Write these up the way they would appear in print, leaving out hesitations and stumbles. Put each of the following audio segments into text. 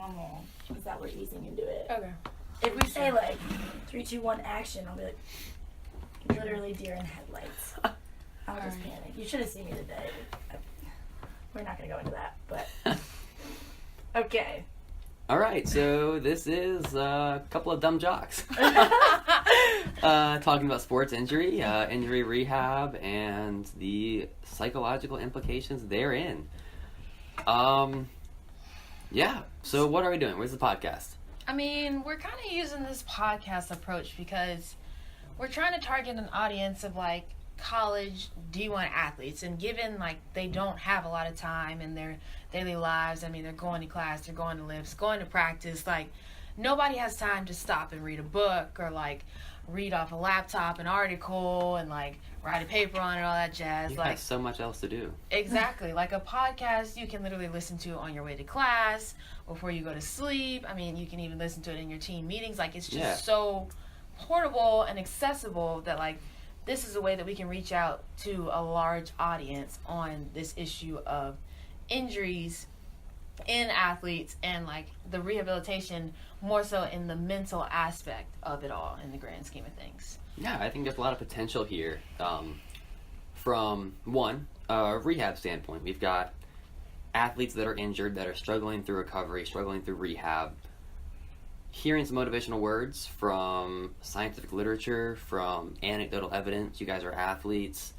normal is that we're easing into it. Okay. If we say like 3, 2, 1, action, I'll be like literally deer in headlights. I'll just panic. You should have seen me today. We're not gonna go into that, but okay. All right, so this is a couple of dumb jocks talking about sports injury, injury rehab, and the psychological implications therein. Yeah. So what are we doing? Where's the podcast? I mean, we're kind of using this podcast approach because we're trying to target an audience of like college D1 athletes, and given like they don't have a lot of time in their daily lives, I mean, they're going to class, they're going to lifts, going to practice, like nobody has time to stop and read a book or like read off a laptop an article and like write a paper on it, all that jazz. You like have so much else to do. Exactly. Like a podcast you can literally listen to on your way to class, before you go to sleep. I mean, you can even listen to it in your team meetings. Like, it's just so portable and accessible that like this is a way that we can reach out to a large audience on this issue of injuries in athletes and like the rehabilitation, more so in the mental aspect of it all in the grand scheme of things. Yeah, I think there's a lot of potential here. From one, rehab standpoint, we've got athletes that are injured, that are struggling through recovery, struggling through rehab. Hearing some motivational words from scientific literature, from anecdotal evidence. You guys are athletes.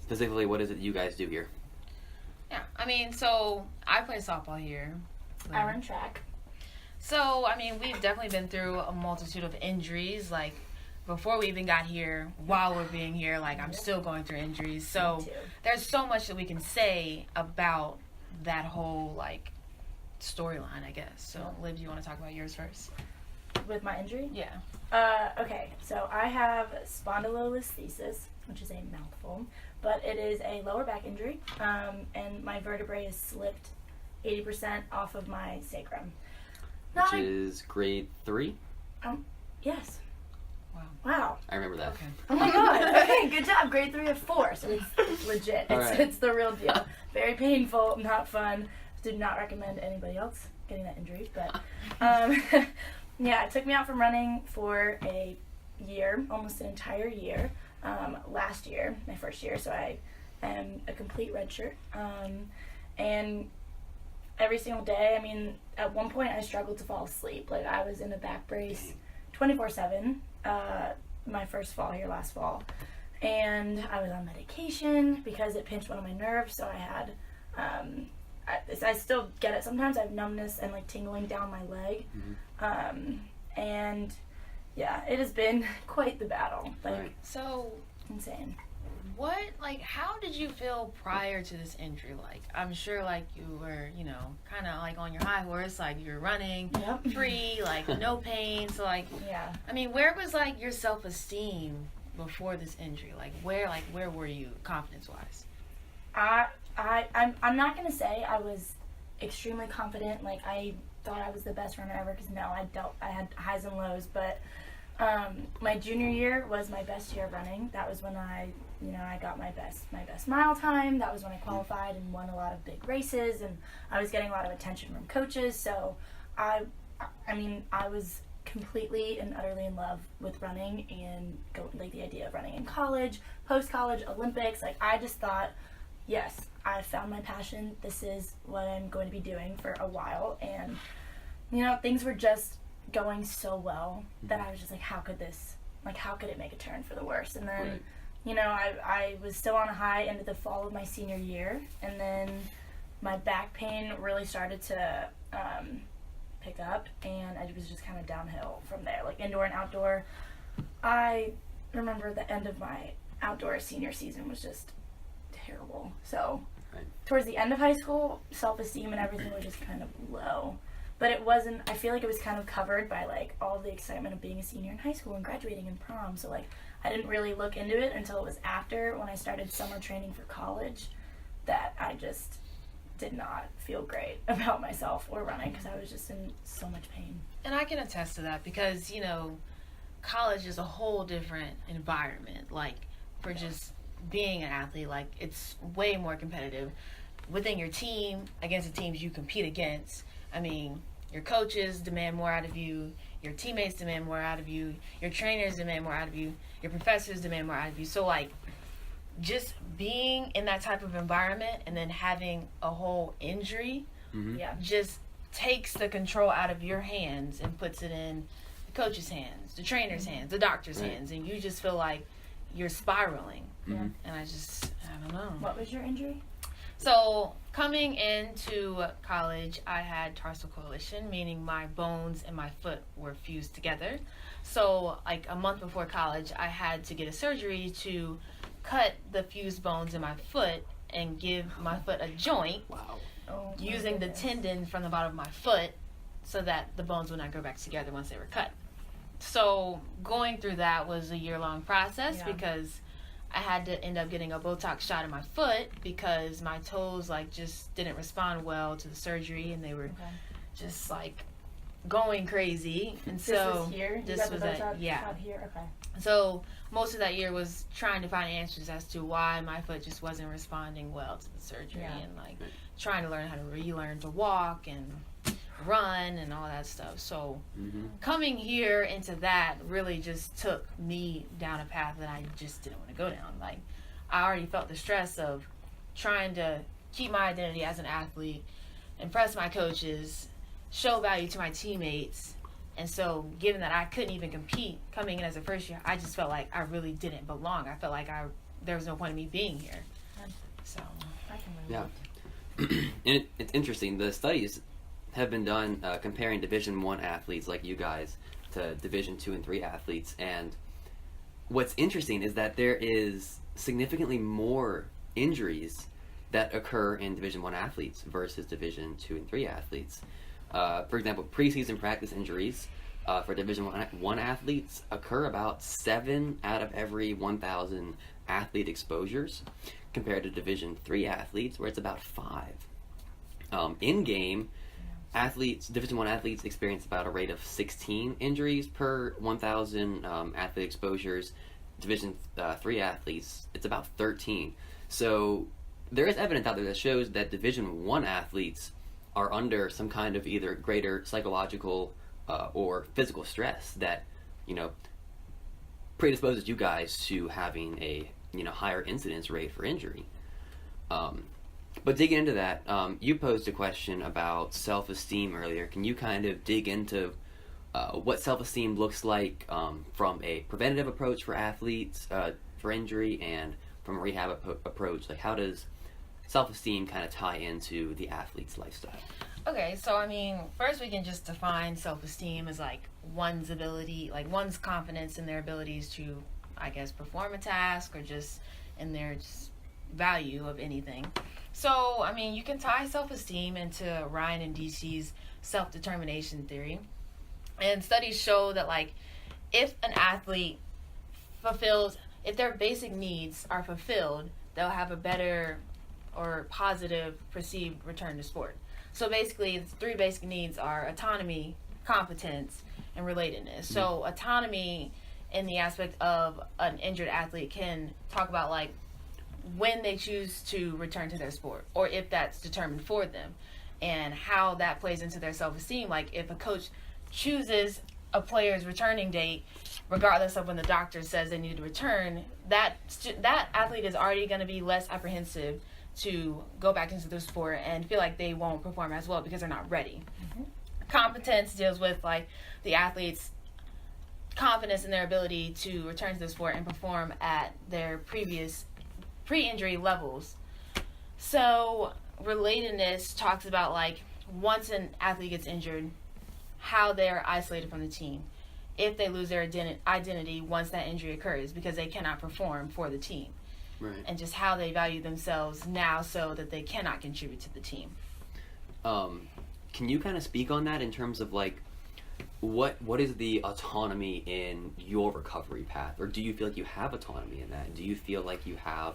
Specifically, what is it that you guys do here? Yeah, I mean, so I play softball here. I run track. So, I mean, we've definitely been through a multitude of injuries. Like, before we even got here, while we're being here, like, I'm still going through injuries. So, there's so much that we can say about that whole, like, storyline, I guess. So, Liv, you want to talk about yours first? With my injury? Yeah. Okay, so I have spondylolisthesis, which is a mouthful, but it is a lower back injury, and my vertebrae is slipped 80% off of my sacrum. Which is grade 3? Yes. Wow. I remember that. Okay. Oh my god. Okay, good job. Grade 3 of 4, so it's legit. It's the real deal. Very painful, not fun. Do not recommend anybody else getting that injury, but yeah, it took me out from running for a year, almost an entire year. Last year, my first year, so I am a complete redshirt. And every single day, I mean, at one point I struggled to fall asleep. Like, I was in a back brace 24/7, my first fall here last fall. And I was on medication because it pinched one of my nerves, so I had, I still get it sometimes. I have numbness and like tingling down my leg. And yeah, it has been quite the battle. Like, so insane. How did you feel prior to this injury? Like, I'm sure, like, you were, you know, kind of, like, on your high horse, like, you were running free, like, no pain, so, like, I mean, where was, like, your self-esteem before this injury? Like, where were you confidence-wise? I'm not going to say I was extremely confident, like, I thought I was the best runner ever, because, no, I had highs and lows, but my junior year was my best year of running. That was when I got my best mile time. That was when I qualified and won a lot of big races, and I was getting a lot of attention from coaches. So I was completely and utterly in love with running, and like the idea of running in college, post-college, Olympics. Like, I just thought, yes, I found my passion. This is what I'm going to be doing for a while. And, you know, things were just going so well that I was just like, how could it make a turn for the worse? And then, you know, I was still on a high into the fall of my senior year, and then my back pain really started to pick up, and I was just kind of downhill from there, like indoor and outdoor. I remember the end of my outdoor senior season was just terrible. So towards the end of high school, self-esteem and everything was just kind of low. But it wasn't, I feel like it was kind of covered by like all the excitement of being a senior in high school and graduating and prom. So like, I didn't really look into it until it was after, when I started summer training for college, that I just did not feel great about myself or running, because I was just in so much pain. And I can attest to that, because, you know, college is a whole different environment. Like, for just being an athlete, like, it's way more competitive within your team, against the teams you compete against, I mean, your coaches demand more out of you, your teammates demand more out of you, your trainers demand more out of you, your professors demand more out of you. So, like, just being in that type of environment and then having a whole injury just takes the control out of your hands and puts it in the coach's hands, the trainer's hands, the doctor's hands, and you just feel like you're spiraling. And I don't know. What was your injury? So coming into college, I had tarsal coalition, meaning my bones and my foot were fused together. So like a month before college, I had to get a surgery to cut the fused bones in my foot and give my foot a joint using the tendon from the bottom of my foot so that the bones would not go back together once they were cut. So going through that was a year-long process because I had to end up getting a Botox shot in my foot because my toes like just didn't respond well to the surgery and they were just like going crazy. And so this was here? This was shot here? Okay. So most of that year was trying to find answers as to why my foot just wasn't responding well to the surgery and like trying to learn how to relearn to walk and run and all that stuff. So coming here into that really just took me down a path that I just didn't want to go down. Like I already felt the stress of trying to keep my identity as an athlete, impress my coaches, show value to my teammates. And so given that I couldn't even compete coming in as a first year, I just felt like I really didn't belong. I felt like there was no point in me being here. So I can relate. And it's interesting. The studies have been done comparing Division I athletes like you guys to Division II and III athletes, and what's interesting is that there is significantly more injuries that occur in Division I athletes versus Division II and III athletes. For example, preseason practice injuries for Division I athletes occur about 7 out of every 1,000 athlete exposures, compared to Division III athletes, where it's about 5. In-game, Division I athletes experience about a rate of 16 injuries per 1,000 athlete exposures. Division III athletes, it's about 13. So there is evidence out there that shows that Division I athletes are under some kind of either greater psychological or physical stress that, predisposes you guys to having a, higher incidence rate for injury. But digging into that, you posed a question about self-esteem earlier. Can you kind of dig into what self-esteem looks like from a preventative approach for athletes for injury and from a rehab approach? Like, how does self-esteem kind of tie into the athlete's lifestyle? Okay, so I mean, first we can just define self-esteem as like one's ability, like one's confidence in their abilities to, I guess, perform a task or just in their just value of anything. So, I mean, you can tie self-esteem into Ryan and DC's self-determination theory. And studies show that, like, if an athlete if their basic needs are fulfilled, they'll have a better or positive perceived return to sport. So basically, the 3 basic needs are autonomy, competence, and relatedness. So autonomy in the aspect of an injured athlete can talk about, like, when they choose to return to their sport or if that's determined for them and how that plays into their self-esteem. Like if a coach chooses a player's returning date regardless of when the doctor says they need to return, that athlete is already going to be less apprehensive to go back into the sport and feel like they won't perform as well because they're not ready. Competence deals with like the athlete's confidence in their ability to return to the sport and perform at their previous pre-injury levels. So relatedness talks about like once an athlete gets injured, how they're isolated from the team, if they lose their identity once that injury occurs because they cannot perform for the team, and just how they value themselves now so that they cannot contribute to the team. Can you kind of speak on that in terms of like what is the autonomy in your recovery path, or do you feel like you have autonomy in that? Do you feel like you have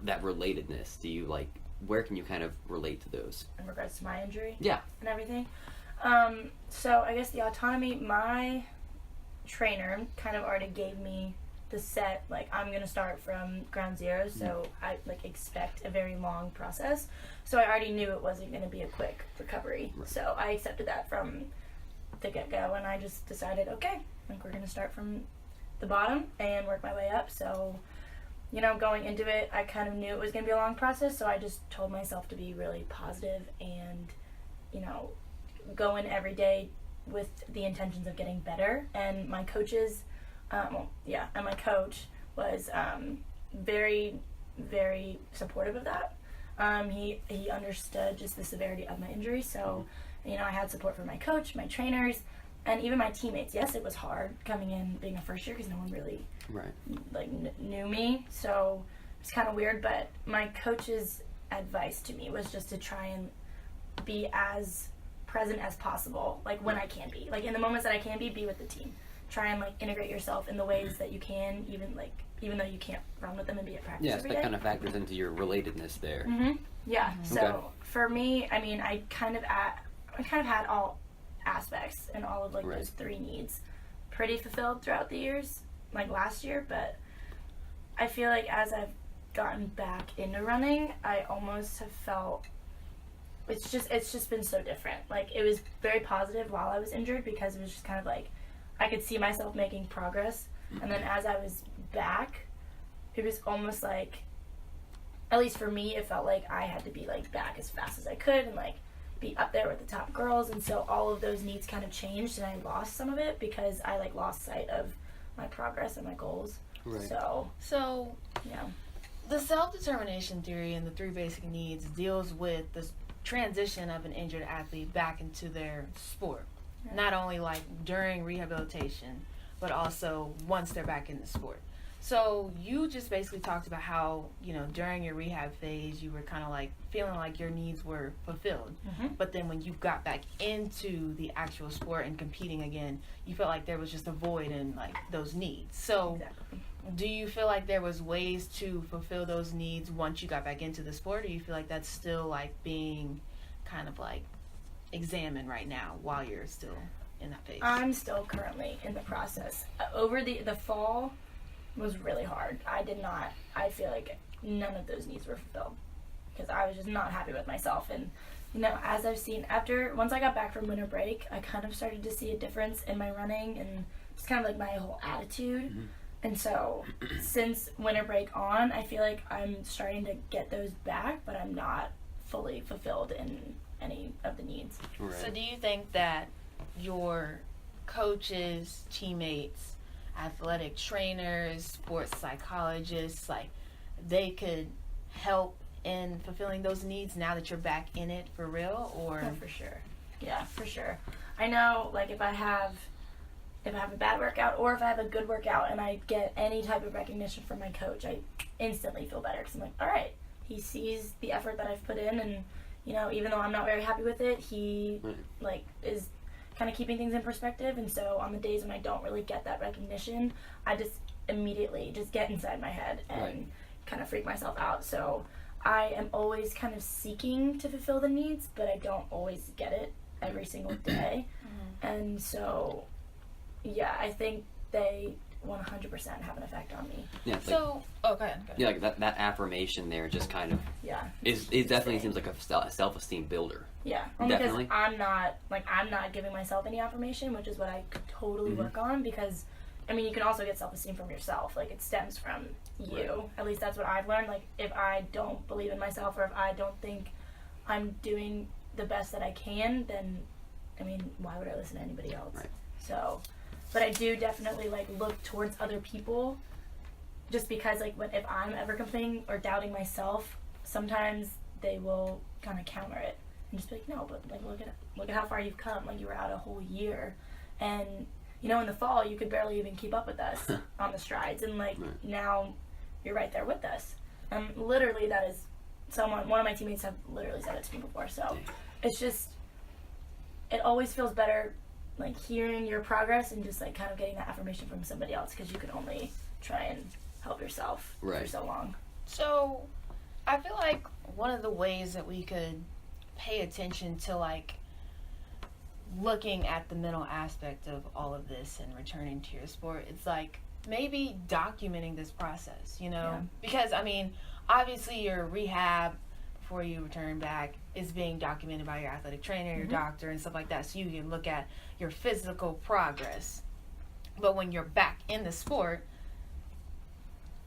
that relatedness? Do you like, where can you kind of relate to those in regards to my injury? Yeah. And everything. So I guess the autonomy, my trainer kind of already gave me the set, like, I'm gonna start from ground zero, so I like expect a very long process. So I already knew it wasn't gonna be a quick recovery. Right. So I accepted that from the get-go, and I just decided, okay, like, we're gonna start from the bottom and work my way up. So, you know, going into it, I kind of knew it was gonna be a long process, so I just told myself to be really positive and, you know, go in every day with the intentions of getting better. And my coaches, and my coach was very, very supportive of that. He understood just the severity of my injury, so, you know, I had support from my coach, my trainers, and even my teammates. Yes, it was hard coming in being a first year because no one really knew me, so it's kind of weird. But my coach's advice to me was just to try and be as present as possible, like when I can be, like in the moments that I can be with the team. Try and like integrate yourself in the ways that you can, even though you can't run with them and be at practice. Yes, that kind of factors into your relatedness there. Yeah. So for me, I mean, I kind of had all aspects and all of like those 3 needs pretty fulfilled throughout the years, like last year. But I feel like as I've gotten back into running, I almost have felt it's just been so different. Like, it was very positive while I was injured because it was just kind of like I could see myself making progress, and then as I was back, it was almost like, at least for me, it felt like I had to be like back as fast as I could and like be up there with the top girls. And so all of those needs kind of changed, and I lost some of it because I like lost sight of my progress and my goals. Right. So yeah. The self-determination theory and the 3 basic needs deals with the transition of an injured athlete back into their sport. Yeah. Not only like during rehabilitation, but also once they're back in the sport. So you just basically talked about how, you know, during your rehab phase, you were kind of like feeling like your needs were fulfilled. But then when you got back into the actual sport and competing again, you felt like there was just a void in like those needs. So do you feel like there was ways to fulfill those needs once you got back into the sport, or do you feel like that's still like being kind of like examined right now while you're still in that phase? I'm still currently in the process. Over the fall was really hard. I feel like none of those needs were fulfilled because I was just not happy with myself. And, you know, as I've seen once I got back from winter break, I kind of started to see a difference in my running and just kind of like my whole attitude. And so since winter break on, I feel like I'm starting to get those back, but I'm not fully fulfilled in any of the needs. Right. So do you think that your coaches, teammates, athletic trainers, sports psychologists, like, they could help in fulfilling those needs now that you're back in it for real? Or for sure. Yeah, for sure. I know, like, if I have a bad workout or if I have a good workout and I get any type of recognition from my coach, I instantly feel better because I'm like, all right, he sees the effort that I've put in, and, you know, even though I'm not very happy with it, he like is kind of keeping things in perspective. And so on the days when I don't really get that recognition, I just immediately just get inside my head and kind of freak myself out. So I am always kind of seeking to fulfill the needs, but I don't always get it every single day. And so yeah, I think they 100% have an effect on me. Yeah. So, go ahead. Yeah, like that affirmation there just kind of it definitely seems like a self-esteem builder. Yeah, definitely. Because I'm not giving myself any affirmation, which is what I could totally work on, because I mean, you can also get self-esteem from yourself. Like, it stems from you. Right. At least that's what I've learned. Like, if I don't believe in myself, or if I don't think I'm doing the best that I can, then I mean, why would I listen to anybody else? Right. So, but I do definitely like look towards other people, just because like if I'm ever complaining or doubting myself, sometimes they will kind of counter it and just be like, no, but like look at how far you've come. Like, you were out a whole year, and you know, in the fall you could barely even keep up with us on the strides, and like now you're right there with us. And literally, that is one of my teammates have literally said it to me before. So it's just, it always feels better, like, hearing your progress and just like kind of getting that affirmation from somebody else, because you can only try and help yourself for so long. So I feel like one of the ways that we could pay attention to like looking at the mental aspect of all of this and returning to your sport, it's like maybe documenting this process, Yeah. because I mean, obviously your rehab before you return back is being documented by your athletic trainer, your doctor, and stuff like that, so you can look at your physical progress. But when you're back in the sport,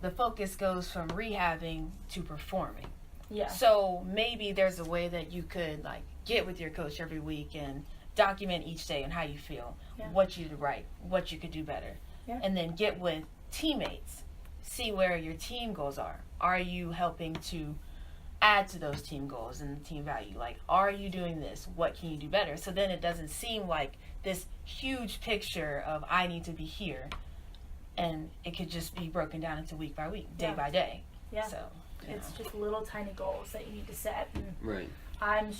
the focus goes from rehabbing to performing. Yeah. So maybe there's a way that you could like get with your coach every week and document each day on how you feel, what you did right, what you could do better, and then get with teammates, see where your team goals are. Are you helping to add to those team goals and team value? Like, are you doing this? What can you do better? So then it doesn't seem like this huge picture of I need to be here, and it could just be broken down into week by week, day by day. Yeah. So it's just little tiny goals that you need to set. And Right. I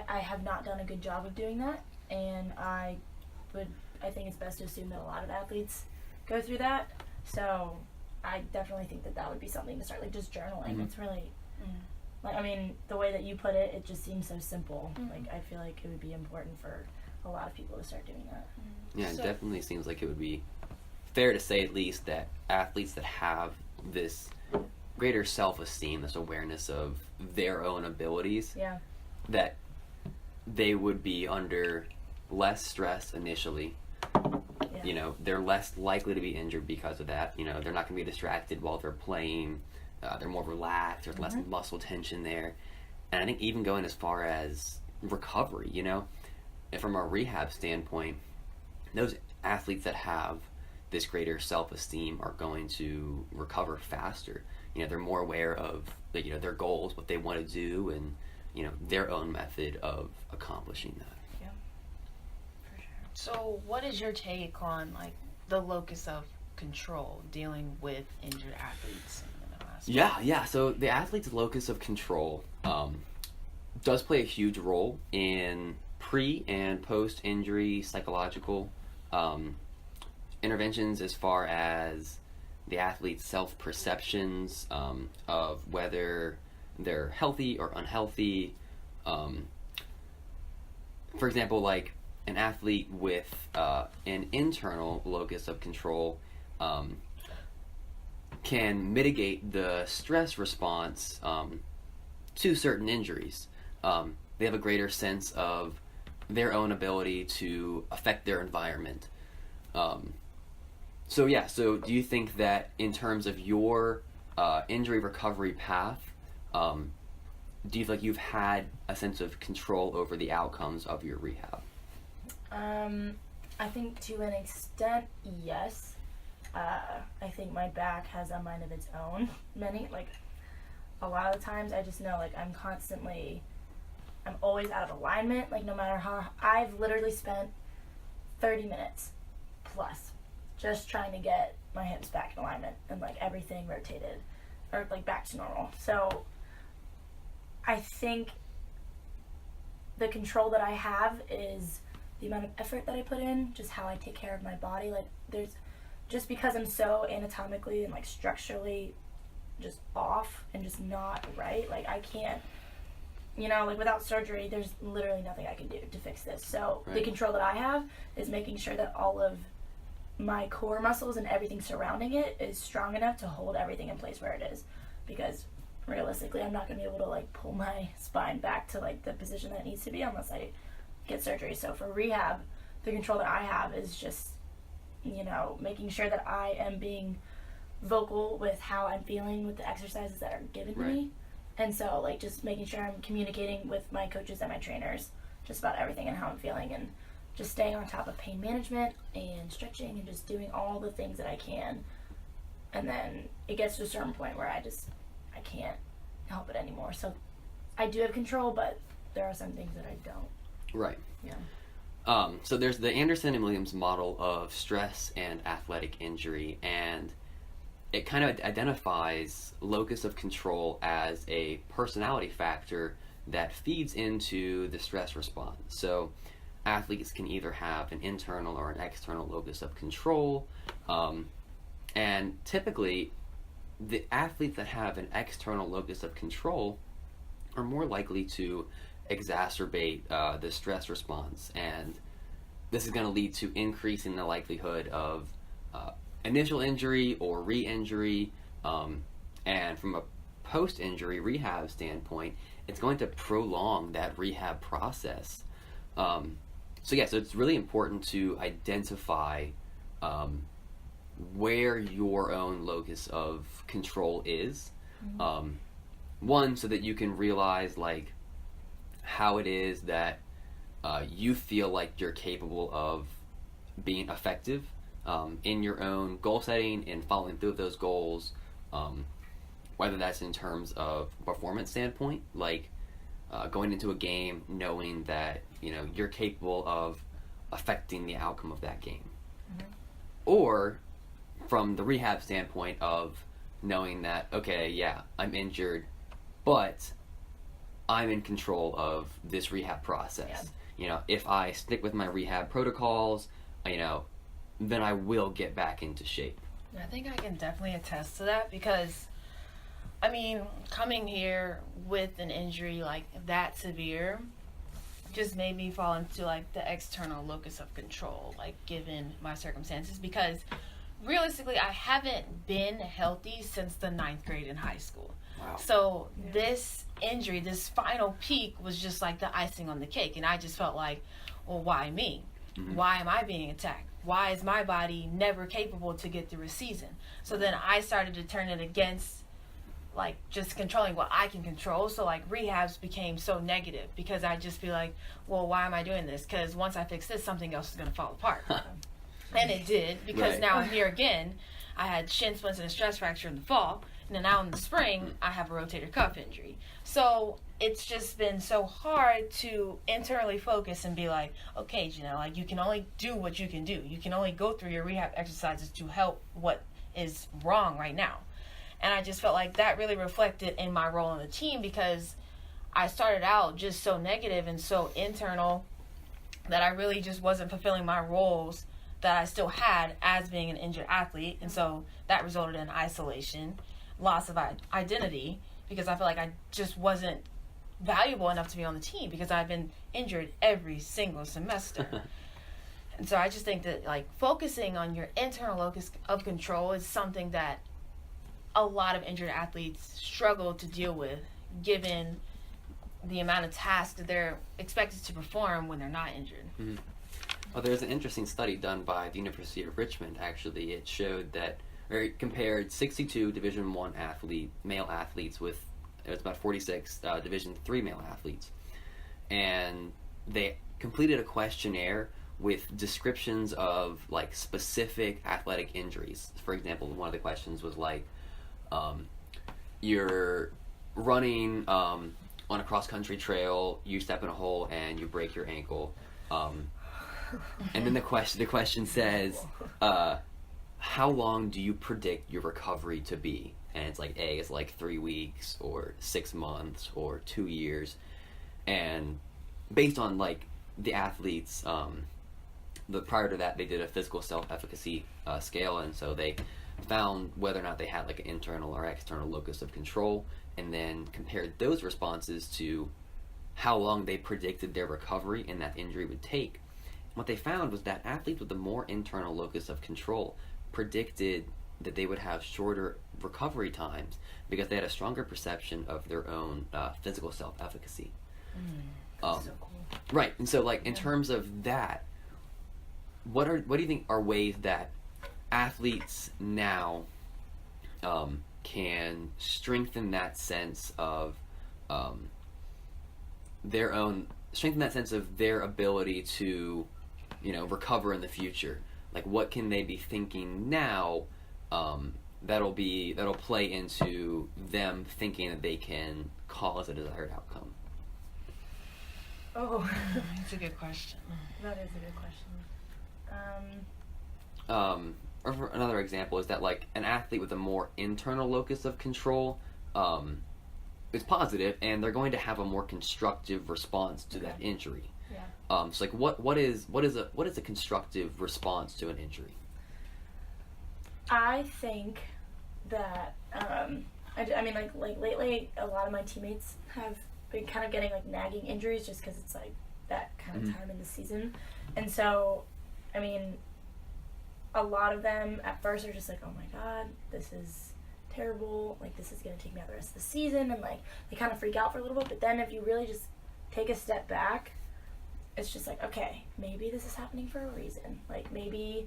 have not done a good job of doing that, and I think it's best to assume that a lot of athletes go through that. So I definitely think that would be something to start, like just journaling. It's really, like, I mean, the way that you put it, it just seems so simple. Like, I feel like it would be important for a lot of people to start doing that. Yeah, it definitely seems like it would be fair to say, at least, that athletes that have this greater self-esteem, this awareness of their own abilities, that they would be under less stress initially. They're less likely to be injured because of that. They're not going to be distracted while they're playing. They're more relaxed. There's less muscle tension there. And I think even going as far as recovery, from a rehab standpoint, those athletes that have this greater self-esteem are going to recover faster. They're more aware of their goals, what they want to do, and their own method of accomplishing that. So what is your take on like the locus of control dealing with injured athletes in the hospital? Yeah. So the athlete's locus of control does play a huge role in pre and post injury psychological interventions, as far as the athlete's self perceptions of whether they're healthy or unhealthy. For example, like an athlete with an internal locus of control can mitigate the stress response to certain injuries. They have a greater sense of their own ability to affect their environment. So do you think that in terms of your injury recovery path, do you feel like you've had a sense of control over the outcomes of your rehab? I think to an extent, yes. I think my back has a mind of its own. A lot of times I just know, I'm always out of alignment. No matter how, I've literally spent 30 minutes plus just trying to get my hips back in alignment and, everything rotated or, back to normal. So I think the control that I have is the amount of effort that I put in, just how I take care of my body. Just because I'm so anatomically and structurally just off and just not right, I can't, without surgery, there's literally nothing I can do to fix this. So the control that I have is making sure that all of my core muscles and everything surrounding it is strong enough to hold everything in place where it is, because realistically I'm not going to be able to pull my spine back to the position that it needs to be unless I get surgery. So for rehab, the control that I have is just making sure that I am being vocal with how I'm feeling with the exercises that are given to me. And so just making sure I'm communicating with my coaches and my trainers just about everything and how I'm feeling, and just staying on top of pain management and stretching and just doing all the things that I can. And then it gets to a certain point where I can't help it anymore. So I do have control, but there are some things that I don't. Right. Yeah. So there's the Anderson and Williams model of stress and athletic injury, and it kind of identifies locus of control as a personality factor that feeds into the stress response. So athletes can either have an internal or an external locus of control, and typically the athletes that have an external locus of control are more likely to exacerbate the stress response, and this is going to lead to increasing the likelihood of initial injury or re-injury, and from a post-injury rehab standpoint, it's going to prolong that rehab process. So it's really important to identify where your own locus of control is. One, so that you can realize like how it is that you feel like you're capable of being effective in your own goal setting and following through with those goals, whether that's in terms of performance standpoint, like going into a game knowing that you're capable of affecting the outcome of that game, or from the rehab standpoint of knowing that, okay, yeah, I'm injured, but I'm in control of this rehab process. If I stick with my rehab protocols, then I will get back into shape. I think I can definitely attest to that, because I mean, coming here with an injury like that severe just made me fall into like the external locus of control, like given my circumstances, because realistically I haven't been healthy since the 9th grade in high school. Wow. So this injury, this final peak, was just like the icing on the cake, and I just felt like, well, why me? Why am I being attacked? Why is my body never capable to get through a season? So then I started to turn it against like just controlling what I can control. So like rehabs became so negative, because I just feel like, well, why am I doing this? Because once I fix this, something else is going to fall apart. And it did, because now I'm here again. I had shin splints and a stress fracture in the fall, and then now in the spring I have a rotator cuff injury. So it's just been so hard to internally focus and be like, okay, like you can only do what you can do. You can only go through your rehab exercises to help what is wrong right now. And I just felt like that really reflected in my role on the team, because I started out just so negative and so internal that I really just wasn't fulfilling my roles that I still had as being an injured athlete. And so that resulted in isolation, loss of identity, because I feel like I just wasn't valuable enough to be on the team, because I've been injured every single semester. And so I just think that like focusing on your internal locus of control is something that a lot of injured athletes struggle to deal with, given the amount of tasks that they're expected to perform when they're not injured. Well, there's an interesting study done by the University of Richmond, actually. It showed that, or it compared 62 Division I male athletes with, it was about 46 Division III male athletes. And they completed a questionnaire with descriptions of like specific athletic injuries. For example, one of the questions was like, you're running on a cross-country trail, you step in a hole and you break your ankle. And then the question says, how long do you predict your recovery to be? And it's like A is like 3 weeks or 6 months or 2 years. And based on like the athletes, prior to that they did a physical self-efficacy scale, and so they found whether or not they had like an internal or external locus of control, and then compared those responses to how long they predicted their recovery and that injury would take. What they found was that athletes with the more internal locus of control predicted that they would have shorter recovery times because they had a stronger perception of their own physical self-efficacy. So cool. Right, and so like in terms of that, what do you think are ways that athletes now can strengthen that sense of their ability to recover in the future? Like what can they be thinking now that'll play into them thinking that they can cause a desired outcome? Oh, That's a good question. That is a good question. Or for another example is that like an athlete with a more internal locus of control is positive, and they're going to have a more constructive response to that injury. Yeah. So like what is a constructive response to an injury? I think that I mean like lately a lot of my teammates have been kind of getting like nagging injuries just because it's like that kind of time in the season, and so I mean a lot of them at first are just like, oh my god, this is terrible, like this is going to take me out the rest of the season, and like they kind of freak out for a little bit. But then if you really just take a step back, it's just like, okay, maybe this is happening for a reason. Like maybe,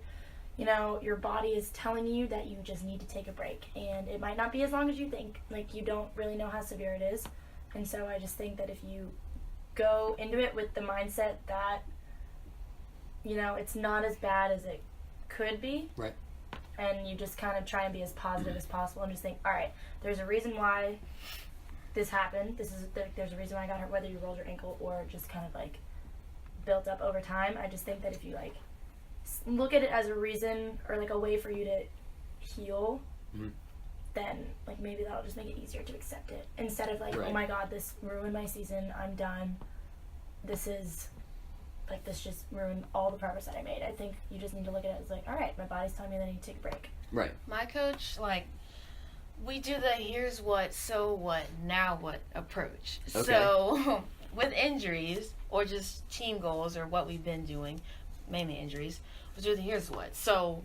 you know, your body is telling you that you just need to take a break, and it might not be as long as you think. Like you don't really know how severe it is. And so I just think that if you go into it with the mindset that, you know, it's not as bad as it could be, right, and you just kind of try and be as positive as possible and just think, all right, there's a reason why this happened. There's a reason why I got hurt, whether you rolled your ankle or just kind of like built up over time. I just think that if you like look at it as a reason or like a way for you to heal, then like maybe that'll just make it easier to accept it instead of like, right. oh my god, this ruined my season, I'm done, this just ruined all the progress that I made. I think you just need to look at it as like, all right, my body's telling me that I need to take a break. Right. My coach, like, we do the here's what, so what, now what approach. Okay. So with injuries or just team goals or what we've been doing, mainly injuries, we do the here's what. So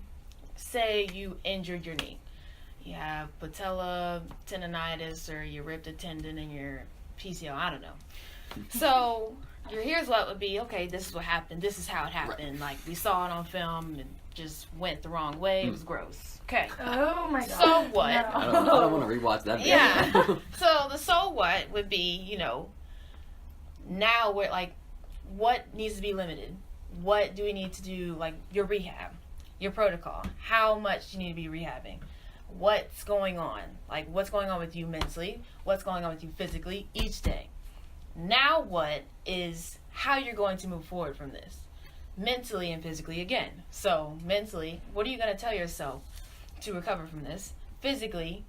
say you injured your knee. You have patella tendonitis or you ripped a tendon in your PCL, I don't know. So your here's what would be, okay, this is what happened, this is how it happened. Right. Like we saw it on film and just went the wrong way, it was gross. Okay. Oh my god. So what? No. I don't want to rewatch that video. Yeah. So the so what would be, you know, now we're like, what needs to be limited? What do we need to do, like your rehab, your protocol? How much do you need to be rehabbing? What's going on? Like what's going on with you mentally? What's going on with you physically each day? Now what is how you're going to move forward from this? Mentally and physically again. So mentally, what are you going to tell yourself to recover from this? Physically,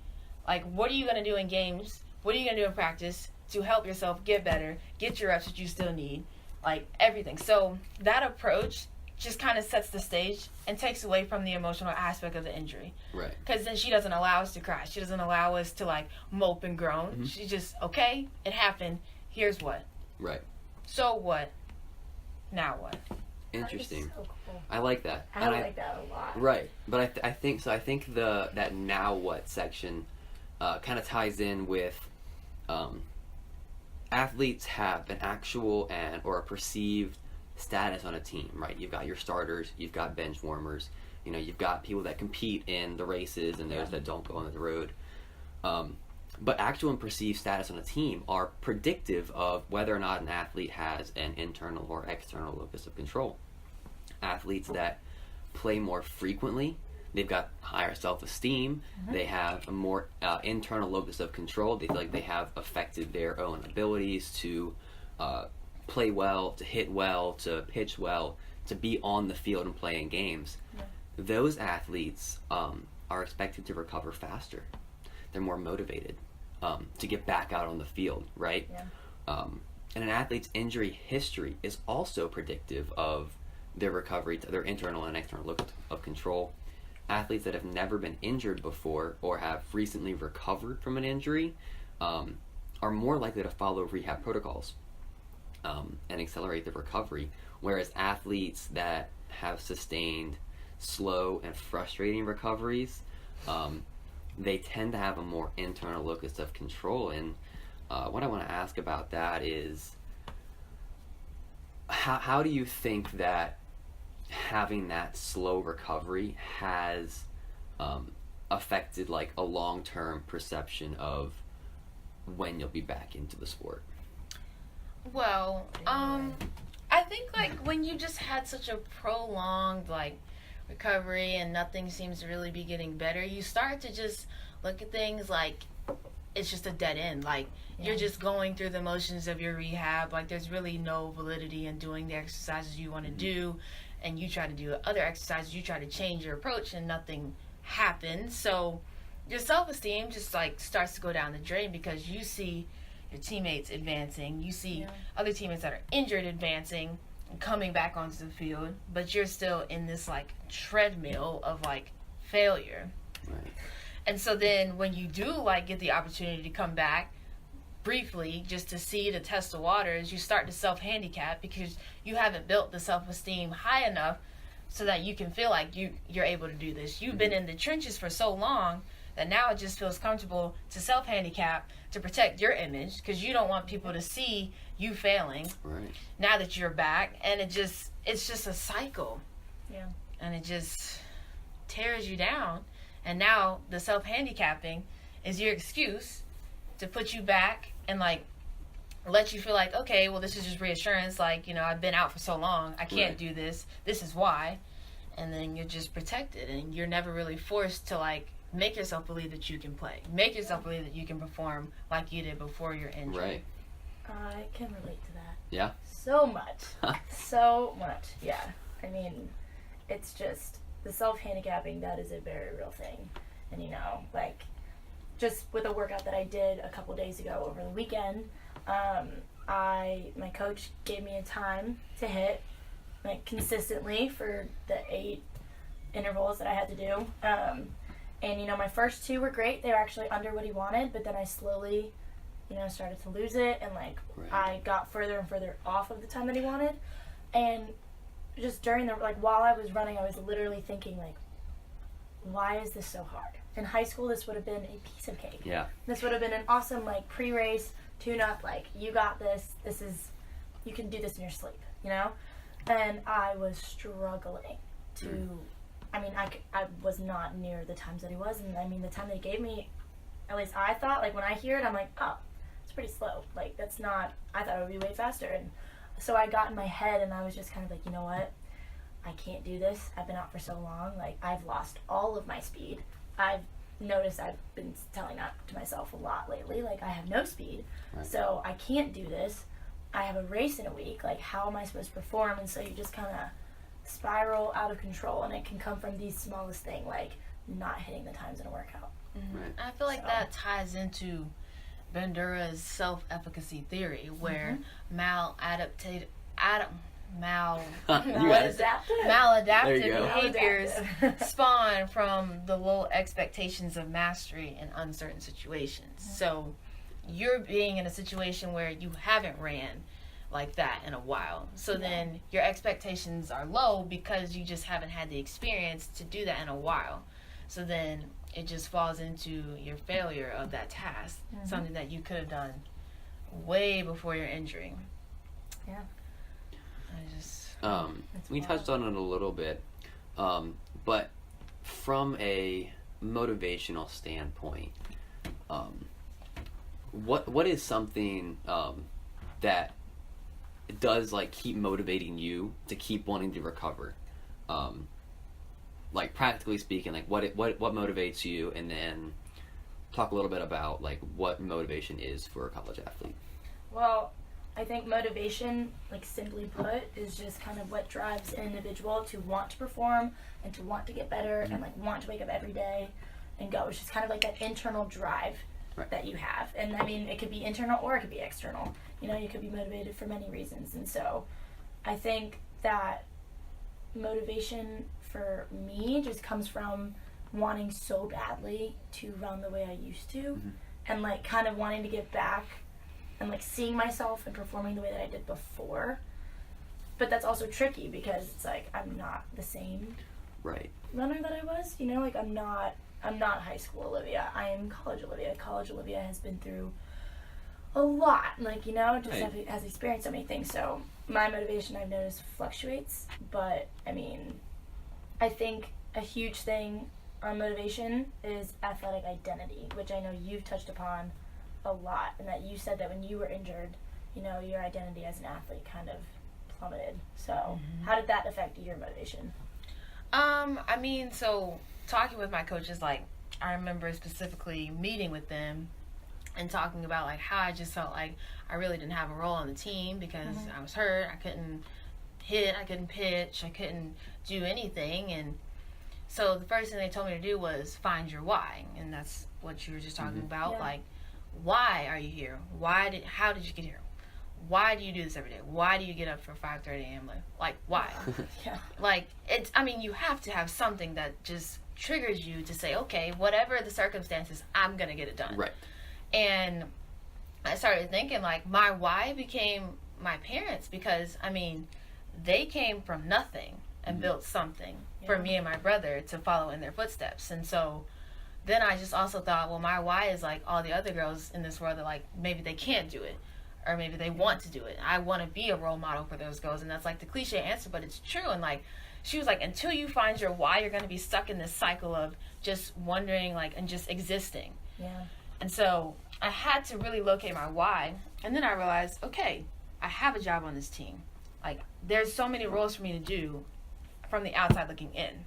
like what are you going to do in games? What are you going to do in practice to help yourself get better, get your reps that you still need? Like everything. So that approach just kind of sets the stage and takes away from the emotional aspect of the injury. Right. Because then she doesn't allow us to cry. She doesn't allow us to like mope and groan. Mm-hmm. She just, okay, it happened. Here's what. Right. So what? Now what? Interesting. So cool. I like that. I like that a lot. Right. But I think so. I think that now what section kind of ties in with athletes have an actual or a perceived status on a team, right? You've got your starters, you've got bench warmers, you know, you've got people that compete in the races and those that don't go on the road. But actual and perceived status on a team are predictive of whether or not an athlete has an internal or external locus of control. Athletes that play more frequently, they've got higher self-esteem, they have a more internal locus of control, they feel like they have affected their own abilities to play well, to hit well, to pitch well, to be on the field and play in games. Yeah. Those athletes are expected to recover faster. They're more motivated to get back out on the field, right? Yeah. And an athlete's injury history is also predictive of their recovery, to their internal and external locus of control. Athletes that have never been injured before or have recently recovered from an injury are more likely to follow rehab protocols and accelerate their recovery, whereas athletes that have sustained slow and frustrating recoveries, they tend to have a more internal locus of control. And what I want to ask about that is, how do you think that having that slow recovery has affected like a long-term perception of when you'll be back into the sport? Well, I think like when you just had such a prolonged like recovery and nothing seems to really be getting better, you start to just look at things like it's just a dead end. Like you're just going through the motions of your rehab. Like there's really no validity in doing the exercises you want to do, and you try to do other exercises, you try to change your approach and nothing happens. So your self-esteem just like starts to go down the drain because you see your teammates advancing, you see other teammates that are injured advancing and coming back onto the field, but you're still in this like treadmill of like failure. Right. And so then when you do like get the opportunity to come back briefly just to see, to test the waters, you start to self-handicap because you haven't built the self-esteem high enough so that you can feel like you're able to do this. You've been in the trenches for so long that now it just feels comfortable to self-handicap to protect your image, because you don't want people to see you failing. Right. Now that you're back, and it's just a cycle. Yeah. And it just tears you down. And now the self-handicapping is your excuse to put you back and like let you feel like, okay, well, this is just reassurance. Like, you know, I've been out for so long. I can't do this. This is why. And then you're just protected, and you're never really forced to like make yourself believe that you can play. Make yourself believe that you can perform like you did before your injury. Right. I can relate to that. Yeah. So much. So much. Yeah. I mean, it's just the self-handicapping, that is a very real thing. And, you know, like, just with a workout that I did a couple days ago over the weekend, my coach gave me a time to hit, like, consistently for the 8 intervals that I had to do. And, you know, my first 2 were great. They were actually under what he wanted, but then I slowly, you know, started to lose it, and, like, I got further and further off of the time that he wanted. And just during the, like, while I was running, I was literally thinking, like, why is this so hard? In high school, this would have been a piece of cake. Yeah. This would have been an awesome, like, pre-race tune-up, like, you got this, you can do this in your sleep, you know? And I was struggling to, I mean, I was not near the times that he was, and I mean, the time they gave me, at least I thought, like, when I hear it, I'm like, oh, it's pretty slow. Like, that's not, I thought it would be way faster. And so I got in my head, and I was just kind of like, you know what? I can't do this. I've been out for so long. Like, I've lost all of my speed. I've noticed I've been telling that to myself a lot lately. Like, I have no speed. Right. So I can't do this. I have a race in a week. Like, how am I supposed to perform? And so you just kind of spiral out of control, and it can come from the smallest thing, like not hitting the times in a workout. Mm-hmm. Right. I feel like that ties into Bandura's self-efficacy theory, where maladaptive behaviors spawn from the low expectations of mastery in uncertain situations. So you're being in a situation where you haven't ran like that in a while, so then your expectations are low because you just haven't had the experience to do that in a while. So then it just falls into your failure of that task, something that you could have done way before your injury. Yeah. We touched on it a little bit, but from a motivational standpoint, what is something that does like keep motivating you to keep wanting to recover? Like practically speaking, like what motivates you, and then talk a little bit about like what motivation is for a college athlete. Well, I think motivation, like simply put, is just kind of what drives an individual to want to perform and to want to get better and like want to wake up every day and go. It's just kind of like that internal drive that you have. And I mean, it could be internal or it could be external. You know, you could be motivated for many reasons. And so I think that motivation for me just comes from wanting so badly to run the way I used to and like kind of wanting to get back and like seeing myself and performing the way that I did before. But that's also tricky because it's like I'm not the same runner that I was, you know, like I'm not high school Olivia. I am college Olivia. College Olivia has been through a lot, like, you know, just has experienced so many things. So my motivation, I've noticed, fluctuates. But I mean, I think a huge thing on motivation is athletic identity, which I know you've touched upon a lot, and that you said that when you were injured, you know, your identity as an athlete kind of plummeted. So how did that affect your motivation? I mean, so talking with my coaches, like I remember specifically meeting with them and talking about like how I just felt like I really didn't have a role on the team because I was hurt. I couldn't hit, I couldn't pitch, I couldn't do anything. And so the first thing they told me to do was find your why, and that's what you were just talking about. Like, why are you here? How did you get here? Why do you do this every day? Why do you get up for 5:30 a.m.? Like, why? Like, it's, I mean, you have to have something that just triggers you to say, okay, whatever the circumstances, I'm going to get it done. Right. And I started thinking, like, my why became my parents because, I mean, they came from nothing. and built something for me and my brother to follow in their footsteps. And so then I just also thought, well, my why is like all the other girls in this world that like maybe they can't do it, or maybe they want to do it. I want to be a role model for those girls. And that's like the cliche answer, but it's true. And like she was like, until you find your why, you're going to be stuck in this cycle of just wondering, like, and just existing. Yeah. And so I had to really locate my why. And then I realized, okay, I have a job on this team. Like, there's so many roles for me to do from the outside looking in.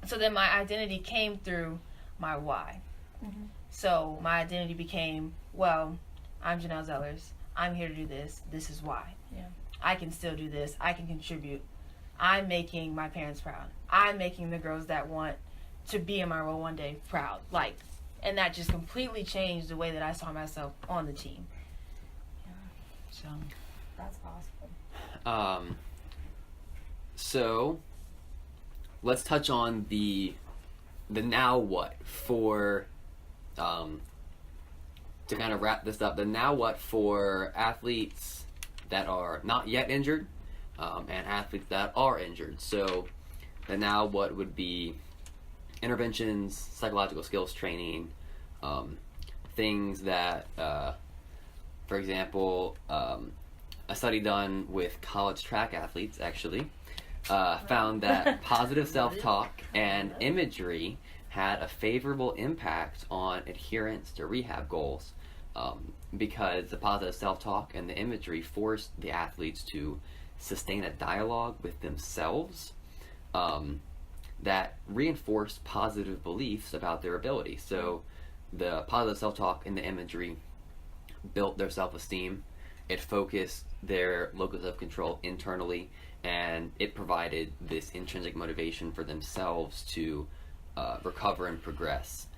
So then my identity came through my why. Mm-hmm. So my identity became, well, I'm Janelle Zellers. I'm here to do this. This is why. Yeah. I can still do this. I can contribute. I'm making my parents proud. I'm making the girls that want to be in my role one day proud. Like, and that just completely changed the way that I saw myself on the team. Yeah. So that's awesome. So let's touch on the now what for to kind of wrap this up. The now what for athletes that are not yet injured and athletes that are injured. So the now what would be interventions, psychological skills training, things that, for example, a study done with college track athletes actually found that positive self-talk and imagery had a favorable impact on adherence to rehab goals because the positive self-talk and the imagery forced the athletes to sustain a dialogue with themselves that reinforced positive beliefs about their ability. So the positive self-talk and the imagery built their self-esteem. It focused their locus of control internally, and it provided this intrinsic motivation for themselves to recover and progress.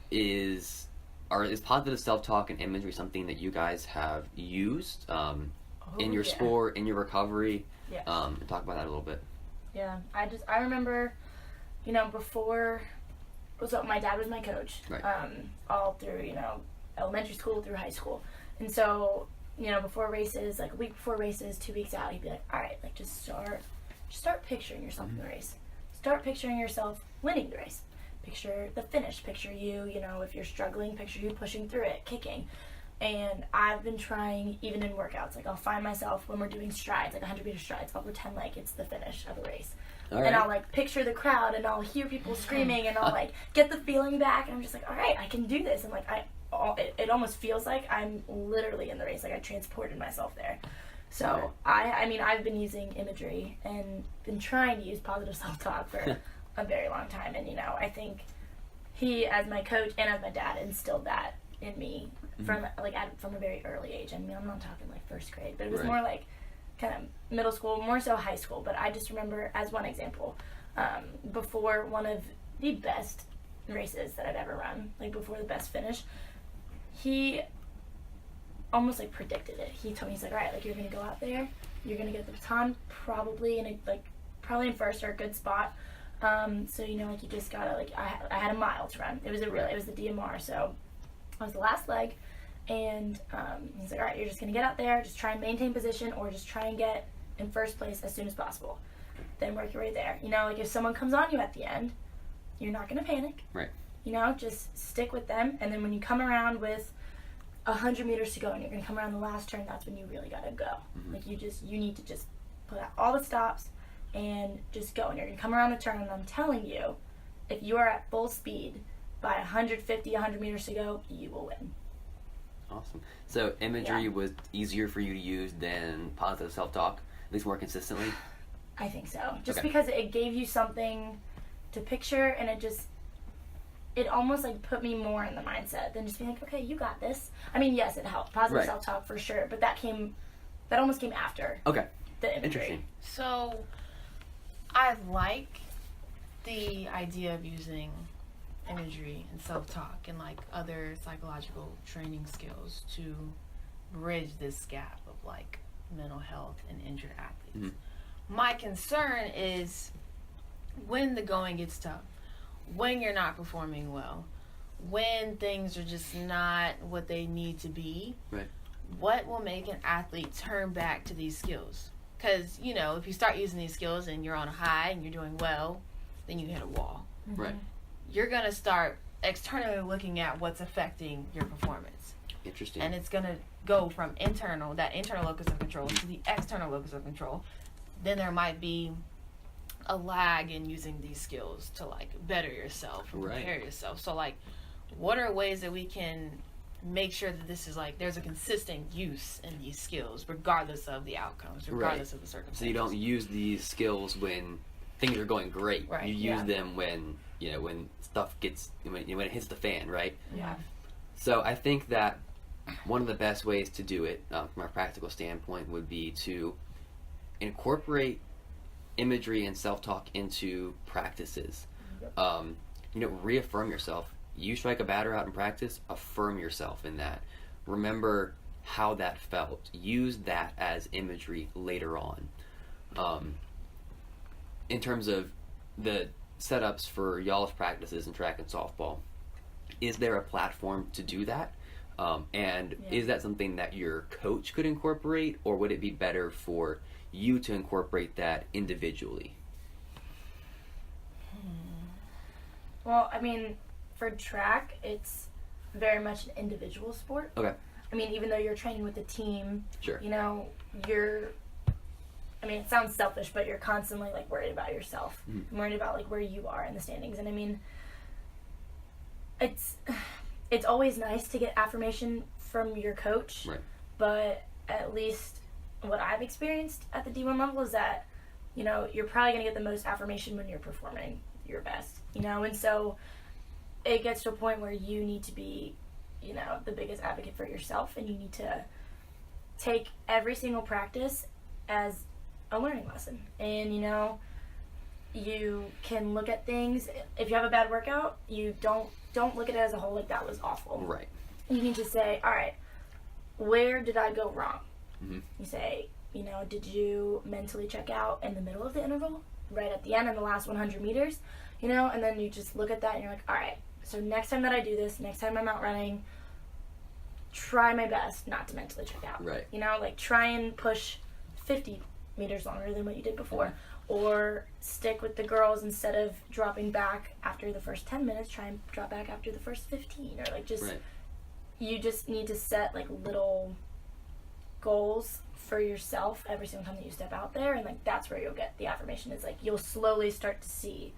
Is positive self-talk and imagery something that you guys have used in your sport, in your recovery? Yes. And talk about that a little bit. Yeah, I remember, before, so my dad was my coach, right. All through, elementary school through high school. And so, before races, like a week before races, 2 weeks out, he'd be like, all right, like just start picturing yourself in the race. Start picturing yourself winning the race. Picture the finish. Picture you, if you're struggling, picture you pushing through it, kicking. And I've been trying, even in workouts, like I'll find myself when we're doing strides, like 100-meter strides, I'll pretend like it's the finish of a race. Right. And I'll like picture the crowd and I'll hear people screaming and I'll like get the feeling back and I'm just like, all right, I can do this. And like it almost feels like I'm literally in the race, like I transported myself there. So I've been using imagery and been trying to use positive self-talk for a very long time. And I think he, as my coach and as my dad, instilled that in me from a very early age. I mean, I'm not talking like first grade, but it was more like kind of middle school, more so high school. But I just remember, as one example, before one of the best races that I've ever run, like before the best finish, he almost like predicted it. He told me, he's like, all right, like you're gonna go out there, you're gonna get the baton probably in first or a good spot. So like you just gotta like I had a mile to run. It was the DMR, so I was the last leg, and he's like, all right, you're just gonna get out there, just try and maintain position, or just try and get in first place as soon as possible. Then work your way there. Like if someone comes on you at the end, you're not gonna panic. Right. Just stick with them, and then when you come around with 100 meters to go, and you're gonna come around the last turn, that's when you really gotta go. Mm-hmm. Like you need to just put out all the stops and just go. And you're gonna come around the turn, and I'm telling you, if you are at full speed by 100 meters to go, you will win. Awesome. So imagery was easier for you to use than positive self-talk, at least more consistently? I think so. Just because it gave you something to picture, and it almost like put me more in the mindset than just being like, okay, you got this. I mean, yes, it helped. Positive self-talk for sure, but that almost came after the imagery. Interesting. So I like the idea of using imagery and self-talk and like other psychological training skills to bridge this gap of like mental health and injured athletes. Mm-hmm. My concern is when the going gets tough, when you're not performing well, when things are just not what they need to be, what will make an athlete turn back to these skills? Because, you know, if you start using these skills and you're on a high and you're doing well, then you hit a wall. Mm-hmm. Right. You're going to start externally looking at what's affecting your performance. Interesting. And it's going to go from that internal locus of control, to the external locus of control. Then there might be a lag in using these skills to, like, better yourself and prepare yourself. So, like, what are ways that we can make sure that this is, like, there's a consistent use in these skills regardless of the outcomes, regardless of the circumstances? So you don't use these skills when things are going great. Right. You use them when, you know, when stuff gets, when it hits the fan, right? Yeah. So I think that one of the best ways to do it from a practical standpoint would be to incorporate imagery and self-talk into practices. You know, reaffirm yourself. You strike a batter out in practice, affirm yourself in that. Remember how that felt. Use that as imagery later on. In terms of the setups for y'all's practices in track and softball, is there a platform to do that? And is that something that your coach could incorporate, or would it be better for you to incorporate that individually? Well, I mean, for track, it's very much an individual sport. Okay. I mean, even though you're training with a team, Sure. you know, I mean, it sounds selfish, but you're constantly, like, worried about yourself. Mm-hmm. Worried about, like, where you are in the standings. And, I mean, it's always nice to get affirmation from your coach. Right. But at least what I've experienced at the D1 level is that, you know, you're probably going to get the most affirmation when you're performing your best, you know? And so it gets to a point where you need to be, you know, the biggest advocate for yourself, and you need to take every single practice as a learning lesson. And, you know, you can look at things. If you have a bad workout, you don't look at it as a whole, like, that was awful. Right. You need to say, all right, where did I go wrong? Mm-hmm. You say, you know, did you mentally check out in the middle of the interval, right at the end, in the last 100 meters, you know? And then you just look at that and you're like, all right, so next time that I do this, next time I'm out running, try my best not to mentally check out. Right. You know, like, try and push 50 meters longer than what you did before. Or stick with the girls, instead of dropping back after the first 10 minutes, try and drop back after the first 15. Or, like, just, you just need to set, like, little goals for yourself every single time that you step out there. And, like, that's where you'll get the affirmation, is, like, you'll slowly start to see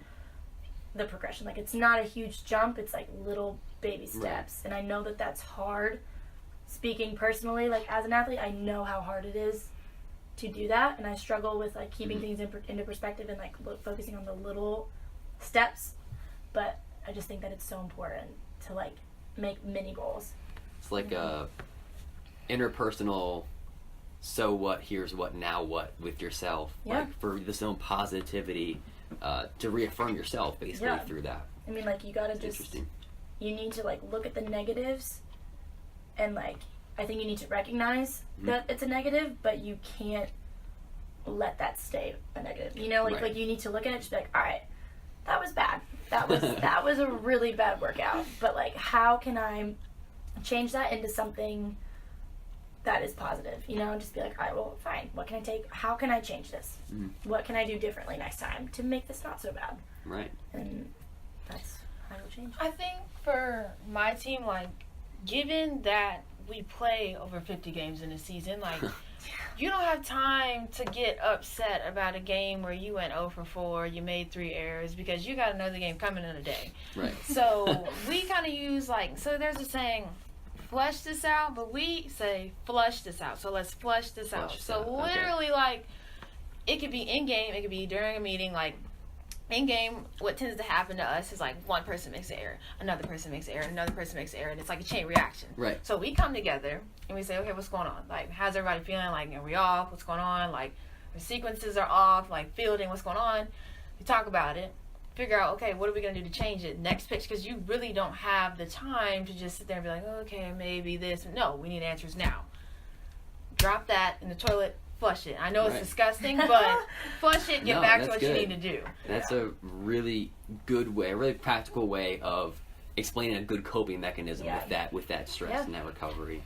the progression. Like, it's not a huge jump, it's, like, little baby steps. And I know that that's hard. Speaking personally, like, as an athlete, I know how hard it is to do that, and I struggle with, like, keeping things into perspective and, like, focusing on the little steps. But I just think that it's so important to, like, make mini goals. It's like a interpersonal so what, here's what, now what with yourself. Yeah. Like, for this own positivity, to reaffirm yourself basically through that. I mean, like, you gotta It's interesting. You need to, like, look at the negatives, and, like, I think you need to recognize that it's a negative, but you can't let that stay a negative. You know, like, like, you need to look at it and just be like, all right, that was bad. That was a really bad workout. But, like, how can I change that into something that is positive? You know, and just be like, all right, well, fine. What can I take? How can I change this? What can I do differently next time to make this not so bad? Right. And that's how you'll change. I think for my team, like, given that we play over 50 games in a season, like, you don't have time to get upset about a game where you went 0 for 4, you made 3 errors, because you got another game coming in a day. Right. So we kind of use, like, so there's a saying, flush this out, but we say flush this out. So let's flush this out. So literally, like, it could be in game, it could be during a meeting, like, in game, what tends to happen to us is, like, one person makes an error, another person makes an error, another person makes an error, and it's like a chain reaction. Right. So we come together and we say, okay, what's going on? Like, how's everybody feeling? Like, are we off? What's going on? Like, the sequences are off. Like, fielding, what's going on? We talk about it, figure out, okay, what are we going to do to change it? Next pitch, because you really don't have the time to just sit there and be like, okay, maybe this. No, we need answers now. Drop that in the toilet. Flush it. I know it's disgusting, but flush it, get back to what you need to do. That's a really good way, a really practical way of explaining a good coping mechanism with that stress and that recovery.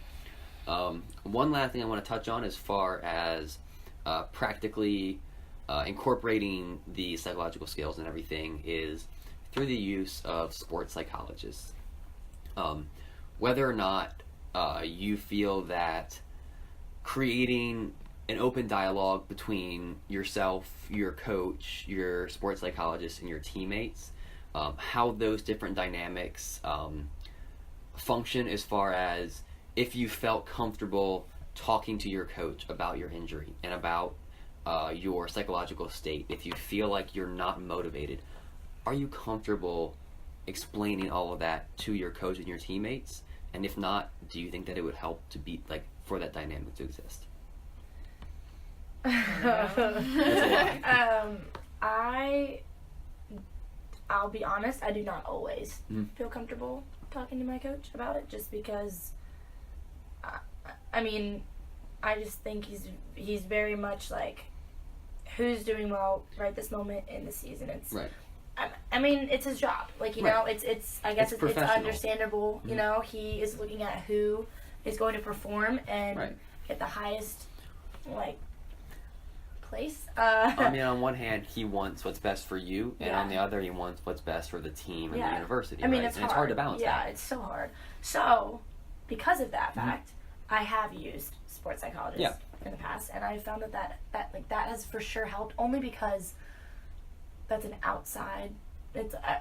One last thing I want to touch on as far as practically incorporating the psychological skills and everything is through the use of sports psychologists. Whether or not you feel that creating an open dialogue between yourself, your coach, your sports psychologist, and your teammates, how those different dynamics function as far as if you felt comfortable talking to your coach about your injury and about your psychological state, if you feel like you're not motivated, are you comfortable explaining all of that to your coach and your teammates? And if not, do you think that it would help to be like for that dynamic to exist? I'll be honest, I do not always feel comfortable talking to my coach about it, just because I mean, I just think he's very much like, who's doing well right this moment in the season. It's right. I mean, it's his job. Like, you know, it's I guess it's understandable. You know, he is looking at who is going to perform and get the highest, like, place. I mean, on one hand, he wants what's best for you, and on the other, he wants what's best for the team and the university. I mean, it's hard to balance that. Yeah, it's so hard. So, because of that fact, I have used sports psychologists in the past, and I found that has for sure helped, only because that's an outside,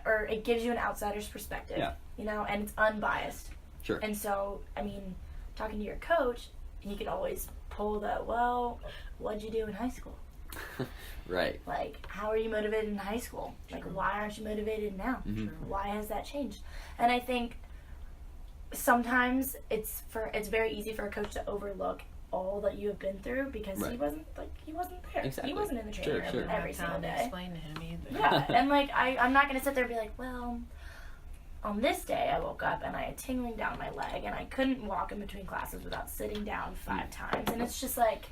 or it gives you an outsider's perspective, you know, and it's unbiased. Sure. And so, I mean, talking to your coach, he could always pull the, well, what'd you do in high school? Right. Like, how are you motivated in high school? Like, why aren't you motivated now? Why has that changed? And I think sometimes it's very easy for a coach to overlook all that you have been through, because he wasn't there. Exactly. He wasn't in the training room every single day. Explain to him either. Yeah, and like I'm not gonna sit there and be like, well, on this day I woke up and I had tingling down my leg and I couldn't walk in between classes without sitting down 5 times, and it's just like,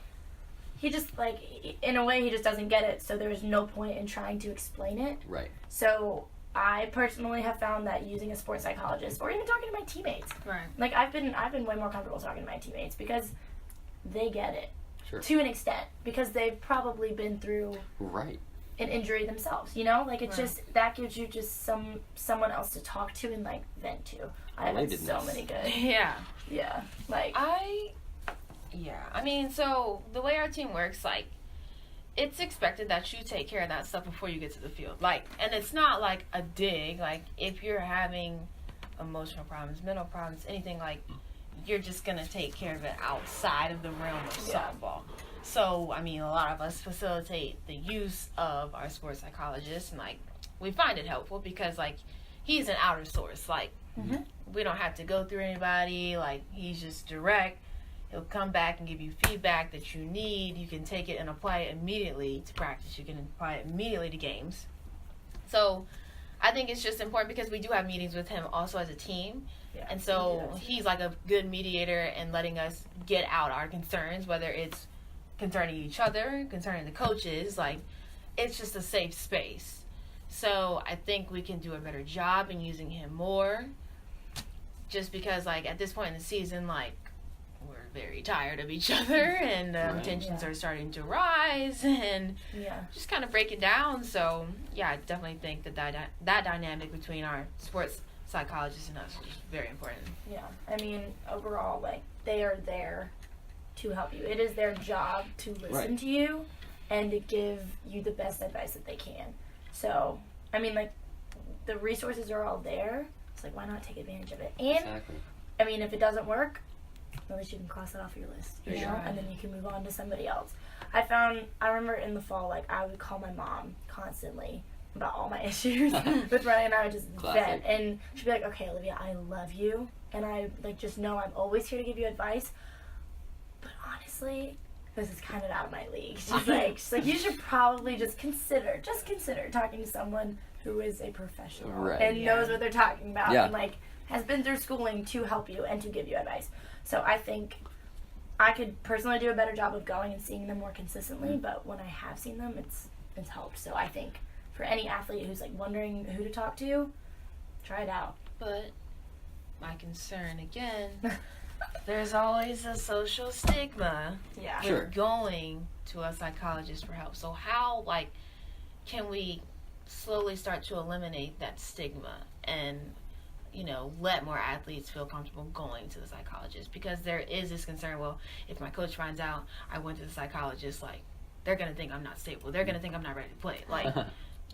he just, like, in a way he just doesn't get it, so there's no point in trying to explain it. Right. So I personally have found that using a sports psychologist, or even talking to my teammates, like I've been way more comfortable talking to my teammates, because they get it to an extent, because they've probably been through an injury themselves, you know, like it's just, that gives you just someone else to talk to and like vent to. I've had so many good I mean, so the way our team works, like, it's expected that you take care of that stuff before you get to the field, like, and it's not like a dig, like if you're having emotional problems, mental problems, anything, like, you're just going to take care of it outside of the realm of softball. So, I mean, a lot of us facilitate the use of our sports psychologist, and, like, we find it helpful because, like, he's an outer source. Like, we don't have to go through anybody. Like, he's just direct. He'll come back and give you feedback that you need. You can take it and apply it immediately to practice. You can apply it immediately to games. So, I think it's just important because we do have meetings with him also as a team. And so he's like a good mediator in letting us get out our concerns, whether it's concerning each other, concerning the coaches. Like, it's just a safe space. So I think we can do a better job in using him more, just because, like, at this point in the season, like, we're very tired of each other, and tensions are starting to rise, and just kind of break it down. So I definitely think that dynamic between our sports psychologists and us is very important. I mean, overall, like, they are there to help you. It is their job to listen to you and to give you the best advice that they can. So, I mean, like, the resources are all there. It's like, why not take advantage of it? And, I mean, if it doesn't work, at least you can cross it off your list, you know? And then you can move on to somebody else. I remember in the fall, like, I would call my mom constantly about all my issues with running, and I would just vent, and she'd be like, okay, Olivia, I love you, and I, like, just know I'm always here to give you advice, but honestly, this is kind of out of my league. She's like, you should probably just consider talking to someone who is a professional and knows what they're talking about, and, like, has been through schooling to help you and to give you advice. So I think I could personally do a better job of going and seeing them more consistently, but when I have seen them, it's helped. So I think for any athlete who's, like, wondering who to talk to, try it out. But my concern, again, there's always a social stigma with going to a psychologist for help. So how, like, can we slowly start to eliminate that stigma and, you know, let more athletes feel comfortable going to the psychologist? Because there is this concern, well, if my coach finds out I went to the psychologist, like, they're going to think I'm not stable. They're going to think I'm not ready to play. Like,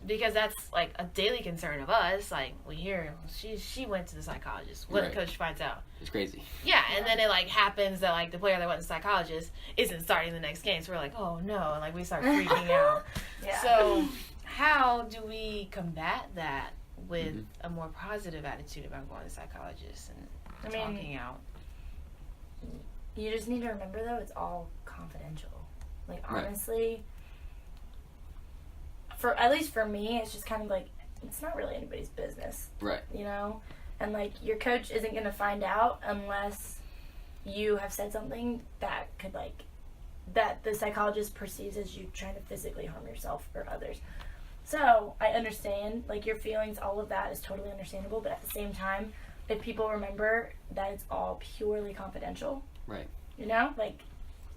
because that's, like, a daily concern of us. Like, we hear, she went to the psychologist. What if the coach finds out? It's crazy. Yeah, and then it, like, happens that, like, the player that went to the psychologist isn't starting the next game. So we're like, oh, no. And, like, we start freaking out. Yeah. So how do we combat that with a more positive attitude about going to the psychologist and talking out? You just need to remember, though, it's all confidential. Like, honestly, at least for me, it's just kind of like, it's not really anybody's business. Right. You know? And, like, your coach isn't going to find out unless you have said something that could, like, that the psychologist perceives as you trying to physically harm yourself or others. So, I understand, like, your feelings, all of that is totally understandable, but at the same time, if people remember that it's all purely confidential. Right. You know? Like,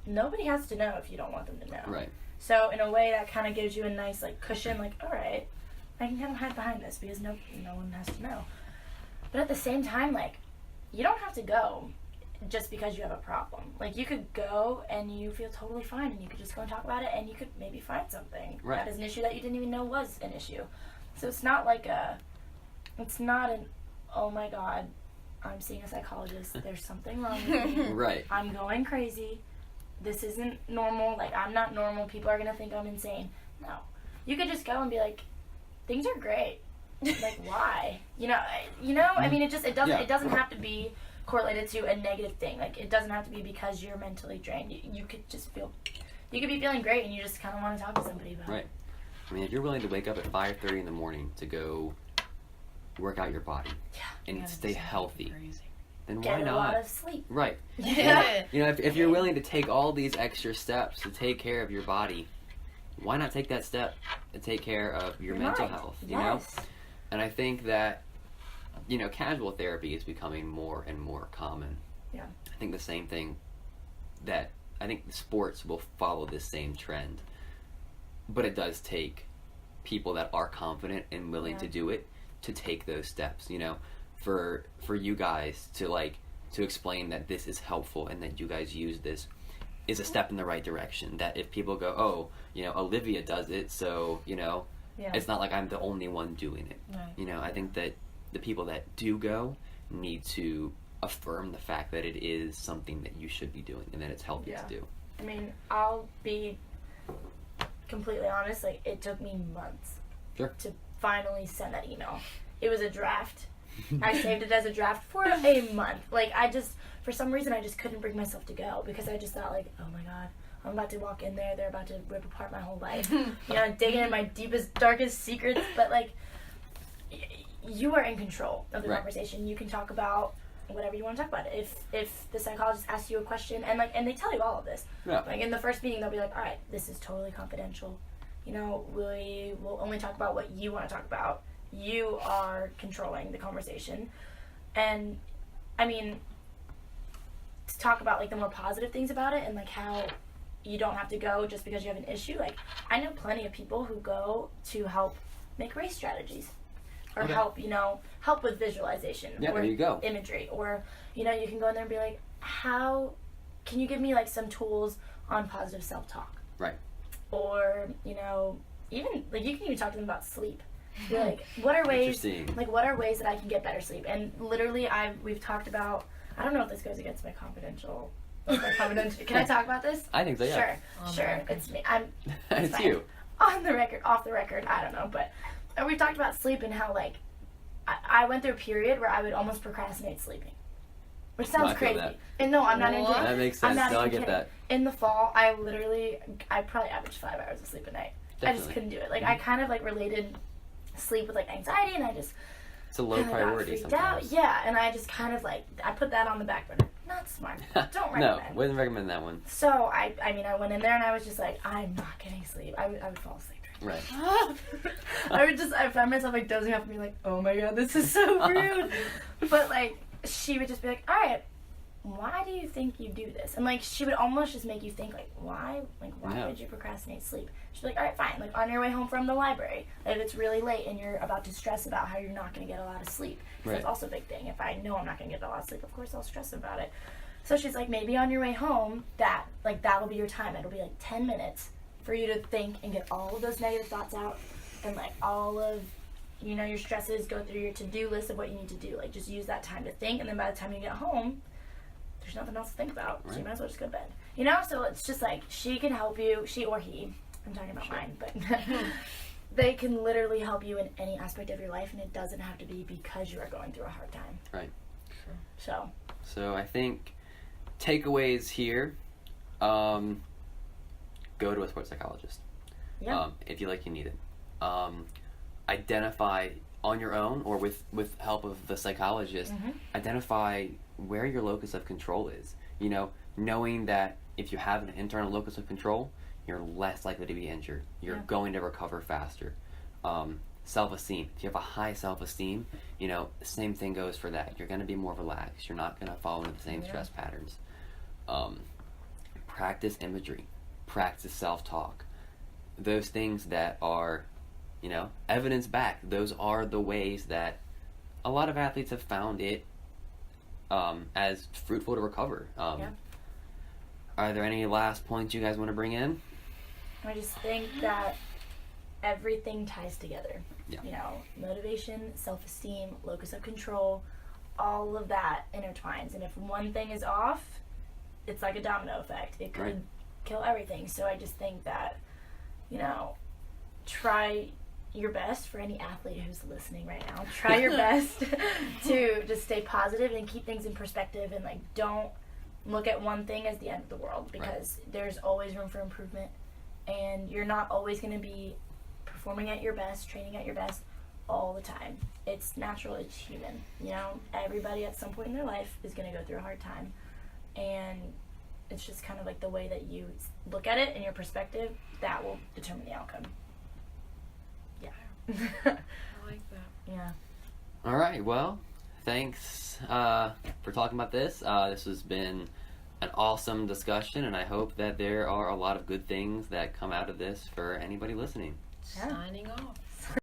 nobody has to know if you don't want them to know. Right. So in a way that kind of gives you a nice like cushion, like, all right, I can kind of hide behind this because no one has to know. But at the same time, like, you don't have to go just because you have a problem. Like, you could go and you feel totally fine and you could just go and talk about it and you could maybe find something that is an issue that you didn't even know was an issue. So it's not like it's not an, oh my God, I'm seeing a psychologist, there's something wrong with me. Right. I'm going crazy. This isn't normal. Like, I'm not normal. People are going to think I'm insane. No. You could just go and be like, things are great. Like, why? You know, I mean, it doesn't have to be correlated to a negative thing. Like, it doesn't have to be because you're mentally drained. You could just you could be feeling great and you just kind of want to talk to somebody about it. Right. I mean, if you're willing to wake up at 5:30 in the morning to go work out your body and stay healthy, then why not? Get a lot of sleep. Right. Yeah. You know, if you're willing to take all these extra steps to take care of your body, why not take that step to take care of your mental health, you know? And I think that, you know, casual therapy is becoming more and more common. Yeah. I think the same thing that, I think sports will follow this same trend. But it does take people that are confident and willing to do it to take those steps, you know? For you guys to explain that this is helpful and that you guys use this is a step in the right direction. That if people go, oh, you know, Olivia does it, so, you know, it's not like I'm the only one doing it. Right. You know, I think that the people that do go need to affirm the fact that it is something that you should be doing and that it's healthy to do. I mean, I'll be completely honest, like, it took me months to finally send that email. It was a draft. I saved it as a draft for a month. Like, for some reason, I just couldn't bring myself to go because I just thought, like, oh my God, I'm about to walk in there. They're about to rip apart my whole life. You know, digging in my deepest, darkest secrets. But, like, you are in control of the conversation. You can talk about whatever you want to talk about. If the psychologist asks you a question, and they tell you all of this. Yeah. Like, in the first meeting, they'll be like, all right, this is totally confidential. You know, we will only talk about what you want to talk about. You are controlling the conversation. And, I mean, to talk about, like, the more positive things about it and, like, how you don't have to go just because you have an issue. Like, I know plenty of people who go to help make race strategies or help with visualization or there you go. Imagery. Or, you know, you can go in there and be like, can you give me, like, some tools on positive self-talk? Right. Or, you know, even, like, you can even talk to them about sleep. You're like, what are ways that I can get better sleep? And literally, we've talked about, I don't know if this goes against my confidential. Can I talk about this? I think so, yeah. Sure. It's me. It's you. On the record, off the record, I don't know. But we've talked about sleep and how, like, I went through a period where I would almost procrastinate sleeping. Which sounds crazy. And no, I'm not even kidding. That makes sense. I get that. In the fall, I probably averaged 5 hours of sleep a night. Definitely. I just couldn't do it. Like, I kind of, like, related sleep with, like, anxiety, and I just... It's a low priority sometimes. Yeah, and I just kind of, like, I put that on the back burner. Not smart. Don't recommend. No, wouldn't recommend that one. So, I mean, I went in there, and I was just like, I'm not getting sleep. I would fall asleep. Right. I found myself, like, dozing off and being like, oh my God, this is so rude. But, like, she would just be like, all right, why do you think you do this? And, like, she would almost just make you think, like, why would you procrastinate sleep? She'd be like, all right, fine. Like, on your way home from the library, if it's really late and you're about to stress about how you're not going to get a lot of sleep. Because that's also a big thing. If I know I'm not going to get a lot of sleep, of course I'll stress about it. So she's like, maybe on your way home, that'll be your time. It'll be, like, 10 minutes for you to think and get all of those negative thoughts out. And, like, all of, your stresses, go through your to-do list of what you need to do. Like, just use that time to think. And then by the time you get home, there's nothing else to think about, so you might as well just go to bed. So it's just like, she can help you, she or he, I'm talking about mine, but they can literally help you in any aspect of your life, and it doesn't have to be because you are going through a hard time. Right. Sure. So I think takeaways here, go to a sports psychologist. Yeah. If you need it. Identify on your own or with help of the psychologist, identify where your locus of control is. Knowing that if you have an internal locus of control, you're less likely to be injured. You're going to recover faster. Self-esteem. If you have a high self-esteem, the same thing goes for that. You're going to be more relaxed. You're not going to fall into the same stress patterns. Practice imagery. Practice self-talk. Those things that are, evidence-backed. Those are the ways that a lot of athletes have found it as fruitful to recover. Are there any last points you guys want to bring in? I just think that everything ties together. Yeah. Motivation, self-esteem, locus of control, all of that intertwines. And if one thing is off, it's like a domino effect. It could kill everything. So I just think that, try your best for any athlete who's listening right now. Try your best to just stay positive and keep things in perspective, and don't look at one thing as the end of the world, because there's always room for improvement, and you're not always going to be performing at your best, training at your best all the time. It's natural, it's human. Everybody at some point in their life is going to go through a hard time, and it's just kind of like the way that you look at it and your perspective that will determine the outcome. I like that. Yeah. All right. Well, thanks for talking about this. This has been an awesome discussion, and I hope that there are a lot of good things that come out of this for anybody listening. Signing off.